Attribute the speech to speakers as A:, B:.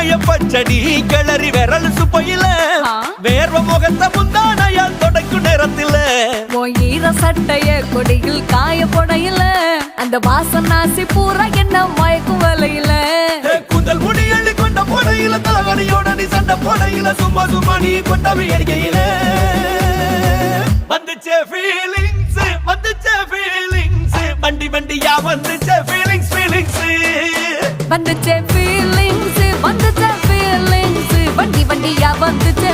A: வெங்காய பச்சடி கிளறி விரல் சுப்பையில வேர்வ முகத்த முந்தானையால் தொடக்கும் நேரத்தில
B: ஈர சட்டைய கொடியில் காய பொடையில அந்த வாசனாசி பூரா என்ன மயக்கும் வலையில
A: குந்தல் முடி அள்ளி கொண்ட பொடையில தலகடியோட நீ சண்ட பொடையில சும்மா சும்மா நீ கொண்டவை எரிக்கையில வந்துச்சே ஃபீலிங்ஸ் வந்துச்சே ஃபீலிங்ஸ் வண்டி வண்டியா வந்துச்சே ஃபீலிங்ஸ் ஃபீலிங்ஸ்
B: வந்துச்சே ஃபீலிங்ஸ் வந்துச்சே ஃபீலிங்ஸ் வண்டி வண்டியா வந்துச்சே